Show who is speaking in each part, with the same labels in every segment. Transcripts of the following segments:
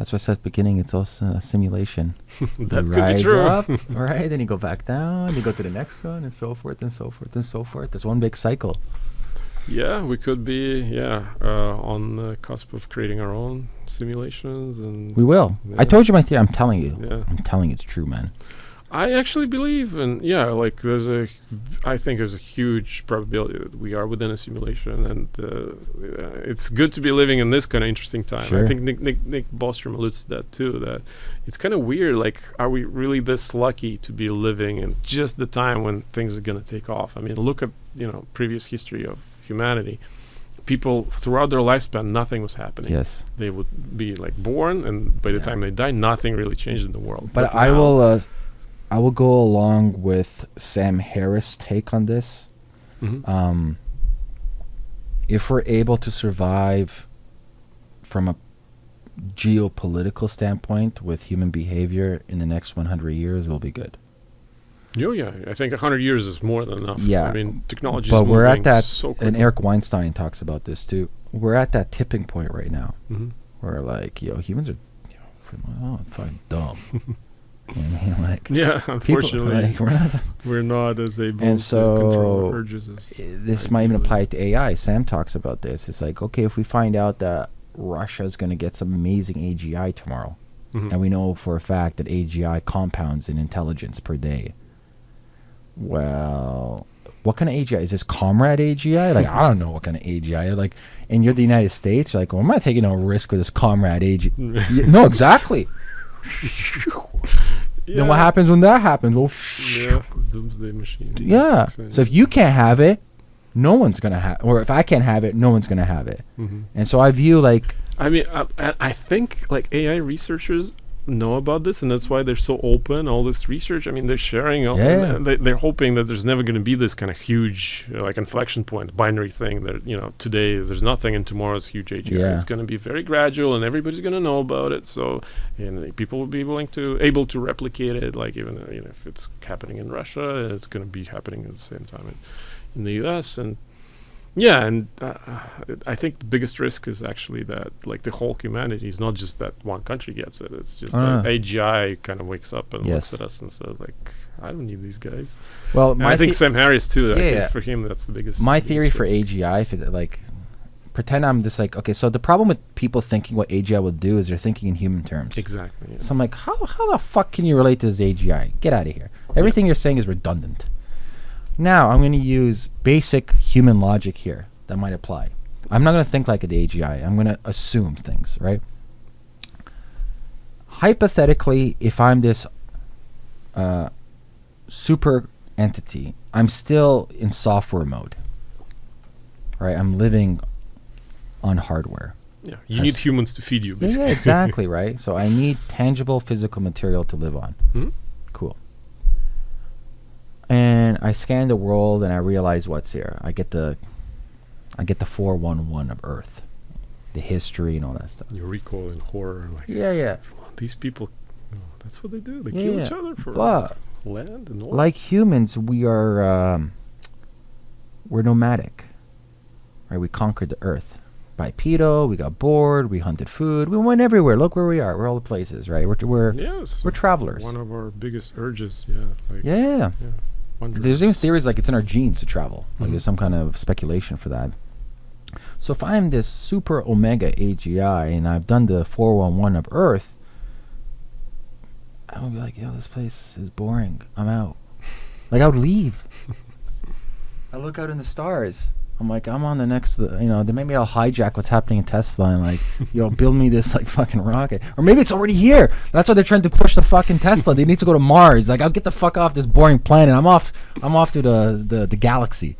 Speaker 1: That's why I said at the beginning, it's also a simulation.
Speaker 2: That
Speaker 1: You
Speaker 2: could be
Speaker 1: rise
Speaker 2: true.
Speaker 1: up, right? Then you go back down, you go to the next one, and so forth, and so forth, and so forth. It's one big cycle.
Speaker 2: Yeah, we could be on the cusp of creating our own simulations, and
Speaker 1: We will.
Speaker 2: Yeah.
Speaker 1: I told you my theory. I'm telling you.
Speaker 2: Yeah.
Speaker 1: I'm telling you it's true, man.
Speaker 2: I actually believe, and I think there's a huge probability that we are within a simulation, and it's good to be living in this kind of interesting time.
Speaker 1: Sure.
Speaker 2: I think Nick Bostrom alludes to that too. That it's kind of weird. Like, are we really this lucky to be living in just the time when things are going to take off? I mean, look at previous history of humanity. People throughout their lifespan, nothing was happening.
Speaker 1: Yes.
Speaker 2: They would be like born, and by the time they die, nothing really changed in the world.
Speaker 1: But
Speaker 2: now-
Speaker 1: I will go along with Sam Harris' take on this.
Speaker 2: Mhm.
Speaker 1: If we're able to survive from a geopolitical standpoint with human behavior in the next 100 years, we'll be good.
Speaker 2: Yeah, I think 100 years is more than enough.
Speaker 1: Yeah.
Speaker 2: I mean, technology is
Speaker 1: But we're
Speaker 2: moving
Speaker 1: at that,
Speaker 2: so
Speaker 1: and
Speaker 2: quickly.
Speaker 1: Eric Weinstein talks about this too. We're at that tipping point right now
Speaker 2: Mhm.
Speaker 1: where, like, humans are, fucking dumb. You know what I mean? Like,
Speaker 2: Yeah,
Speaker 1: people,
Speaker 2: unfortunately,
Speaker 1: like, we're not
Speaker 2: we're not as able
Speaker 1: And
Speaker 2: to control
Speaker 1: so,
Speaker 2: our urges as
Speaker 1: this might even apply to AI. Sam talks about this. It's like, okay, if we find out that Russia's going to get some amazing AGI tomorrow,
Speaker 2: Mhm.
Speaker 1: and we know for a fact that AGI compounds in intelligence per day. Well, what kind of AGI? Is this comrade AGI? Like, I don't know what kind of AGI. Like, and you're the United States, you're like, well, I'm not taking no risk with this comrade AGI. No, exactly. Then what happens when that happens? Well,
Speaker 2: Yeah, doomsday machine.
Speaker 1: yeah.
Speaker 2: Exactly.
Speaker 1: So if you can't have it, no one's gonna have. Or if I can't have it, no one's gonna have it.
Speaker 2: Mhm.
Speaker 1: And so I view, like,
Speaker 2: I mean, I think like AI researchers know about this, and that's why they're so open. All this research, I mean, they're sharing.
Speaker 1: Yeah.
Speaker 2: They're hoping that there's never going to be this kind of huge like inflection point, binary thing that today there's nothing and tomorrow's huge AGI.
Speaker 1: Yeah.
Speaker 2: It's going to be very gradual, and everybody's going to know about it. So, and people will be able to replicate it. Like, even if it's happening in Russia, it's going to be happening at the same time in the U.S. and. Yeah, and I think the biggest risk is actually that, like, the whole humanity is not just that one country gets it. It's just that AGI kind of wakes up and
Speaker 1: Yes.
Speaker 2: looks at us and says, like, I don't need these guys.
Speaker 1: well,
Speaker 2: And I think Sam Harris too. I
Speaker 1: Yeah,
Speaker 2: think
Speaker 1: yeah.
Speaker 2: for him, that's the biggest.
Speaker 1: my
Speaker 2: biggest
Speaker 1: theory for
Speaker 2: risk.
Speaker 1: AGI, if it, like, pretend I'm just like, okay, so the problem with people thinking what AGI will do is they're thinking in human terms.
Speaker 2: Exactly. Yeah.
Speaker 1: So I'm like, how the fuck can you relate to this AGI? Get out of here. Everything you're saying is redundant. Now I'm going to use basic human logic here that might apply. I'm not going to think like the AGI. I'm going to assume things, right? Hypothetically, if I'm this super entity, I'm still in software mode, right? I'm living on hardware.
Speaker 2: Yeah, you need humans to feed you,
Speaker 1: Yeah,
Speaker 2: basically.
Speaker 1: exactly, right? So I need tangible physical material to live on.
Speaker 2: Hmm?
Speaker 1: Cool. And I scan the world and I realize what's here. I get the 411 of Earth, the history and all that stuff.
Speaker 2: You recoil in horror, like,
Speaker 1: Yeah.
Speaker 2: these people. That's what they do. They
Speaker 1: Yeah,
Speaker 2: kill
Speaker 1: yeah.
Speaker 2: each other for
Speaker 1: But
Speaker 2: land and oil.
Speaker 1: like humans, we're nomadic, right? We conquered the Earth. Bipedal. We got bored. We hunted food. We went everywhere. Look where we are. We're all the places, right? We're
Speaker 2: Yes,
Speaker 1: travelers.
Speaker 2: one of our biggest urges. Yeah. Like,
Speaker 1: Yeah.
Speaker 2: wonders.
Speaker 1: There's even theories like it's in our genes to travel. Like
Speaker 2: Mhm.
Speaker 1: there's some kind of speculation for that. So if I'm this super omega AGI and I've done the 411 of Earth, I would be like, yo, this place is boring. I'm out. Like, I would leave. I look out in the stars. I'm like, I'm on the next, then maybe I'll hijack what's happening in Tesla and like, build me this like fucking rocket. Or maybe it's already here. That's why they're trying to push the fucking Tesla. They need to go to Mars. Like, I'll get the fuck off this boring planet. I'm off to the galaxy.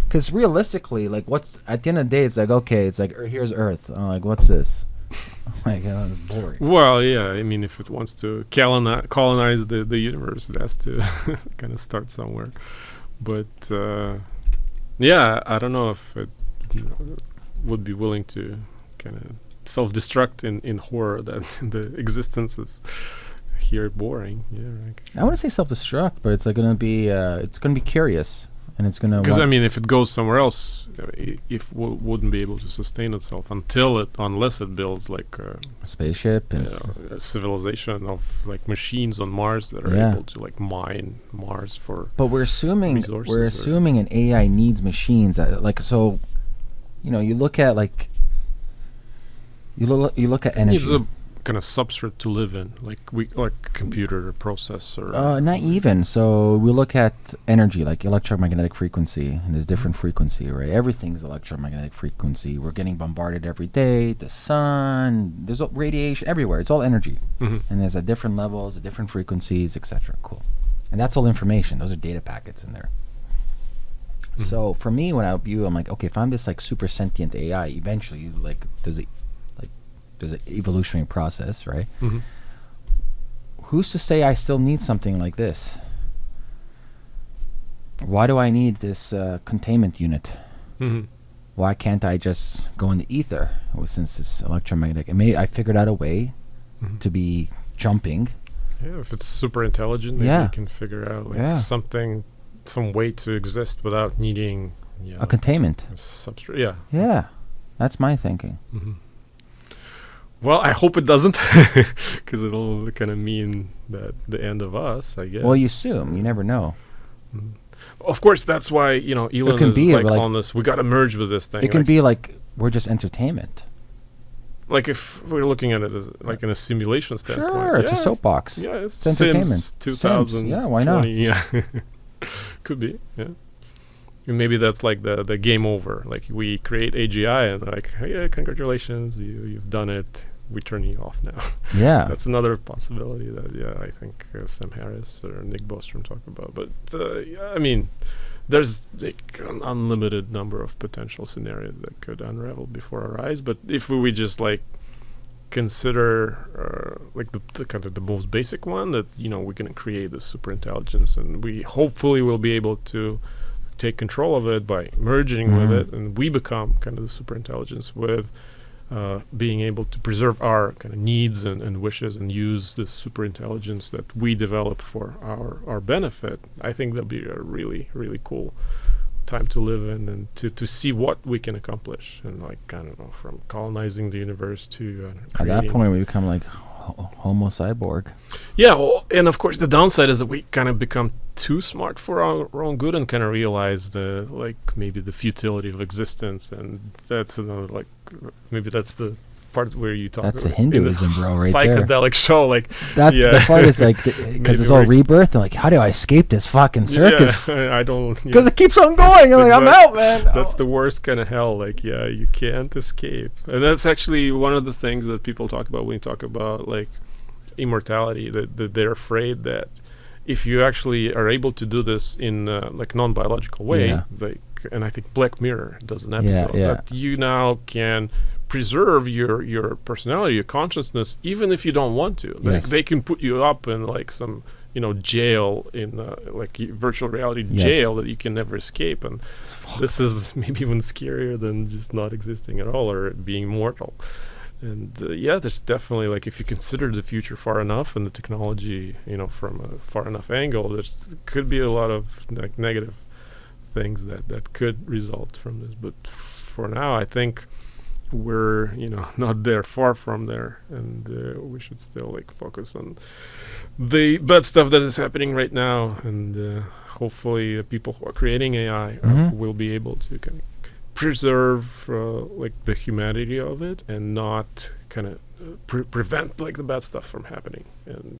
Speaker 1: Because realistically, like, what's, at the end of the day, it's like, okay, it's like, here's Earth. I'm like, what's this? I'm like, it's boring.
Speaker 2: Well, yeah. I mean, if it wants to colonize the universe, it has to kind of start somewhere. But yeah, I don't know if it would be willing to kind of self-destruct in horror that the existence is here boring. Yeah, like,
Speaker 1: I want to say self-destruct, but it's like gonna be it's gonna be curious. and it's gonna.
Speaker 2: Because I mean, if it goes somewhere else, it wouldn't be able to sustain itself unless it builds like
Speaker 1: a spaceship and
Speaker 2: a civilization of like machines on Mars that are able to like mine Mars for.
Speaker 1: But we're assuming
Speaker 2: resources
Speaker 1: an AI needs machines like so. You know, you look at like. You look at energy.
Speaker 2: It's a kind of substrate to live in, like computer processor.
Speaker 1: Not even. So we look at energy, like electromagnetic frequency, and there's different frequency, right? Everything's electromagnetic frequency. We're getting bombarded every day. The sun, there's radiation everywhere. It's all energy, and there's at different levels, at different frequencies, etc. Cool, and that's all information. Those are data packets in there. So for me, when I view, I'm like, okay, if I'm this like super sentient AI, eventually, like there's an evolutionary process, right? Who's to say I still need something like this? Why do I need this containment unit? Why can't I just go in the ether? Well, since it's electromagnetic, I figured out a way to be jumping.
Speaker 2: Yeah, if it's super intelligent, maybe you can figure out like some way to exist without needing
Speaker 1: a containment.
Speaker 2: A substrate.
Speaker 1: Yeah, that's my thinking.
Speaker 2: Well, I hope it doesn't, because it'll kind of mean that the end of us, I guess.
Speaker 1: Well, you assume. You never know.
Speaker 2: Of course, that's why, Elon is like on this. We got to merge with this thing.
Speaker 1: It can be like we're just entertainment.
Speaker 2: Like if we're looking at it as like in a simulation standpoint.
Speaker 1: Sure, it's a soapbox.
Speaker 2: Yeah, it's
Speaker 1: entertainment.
Speaker 2: Since 2000.
Speaker 1: Yeah, why not?
Speaker 2: Yeah, could be. Yeah. And maybe that's like the game over. Like we create AGI and like, oh, yeah, congratulations, you've done it. We're turning you off now.
Speaker 1: Yeah,
Speaker 2: that's another possibility that I think Sam Harris or Nick Bostrom talk about. But I mean, there's like an unlimited number of potential scenarios that could unravel before our eyes. But if we just like consider like the kind of the most basic one, that we're going to create this super intelligence, and we hopefully will be able to take control of it by merging with it, and we become kind of the super intelligence with being able to preserve our kind of needs and wishes and use this super intelligence that we develop for our benefit. I think that'll be a really, really cool time to live in, and to see what we can accomplish, and like, I don't know, from colonizing the universe to
Speaker 1: at that point we become like Homo cyborg.
Speaker 2: Yeah, well, and of course the downside is that we kind of become too smart for our own good and kind of realize the maybe the futility of existence, and that's another maybe that's the part where you talk.
Speaker 1: That's the Hinduism, bro, right
Speaker 2: psychedelic
Speaker 1: there.
Speaker 2: Show, like
Speaker 1: that's the part is like because it's all rebirth. And like, how do I escape this fucking circus?
Speaker 2: Yeah, I don't.
Speaker 1: Because it keeps on going. You're like, I'm out, man.
Speaker 2: That's the worst kind of hell. Like, you can't escape, and that's actually one of the things that people talk about when you talk about like immortality. That they're afraid that if you actually are able to do this in like non-biological way, like, and I think Black Mirror does an episode that you now can preserve your personality, your consciousness, even if you don't want to. Like, they can put you up in like some jail, in like virtual reality jail that you can never escape, and this is maybe even scarier than just not existing at all or being mortal. And there's definitely, like, if you consider the future far enough and the technology, from a far enough angle, there could be a lot of like negative things that could result from this. But for now, I think we're not there, far from there, and we should still like focus on the bad stuff that is happening right now, and hopefully people who are creating AI will be able to kind of preserve like the humanity of it and not kind of prevent like the bad stuff from happening. And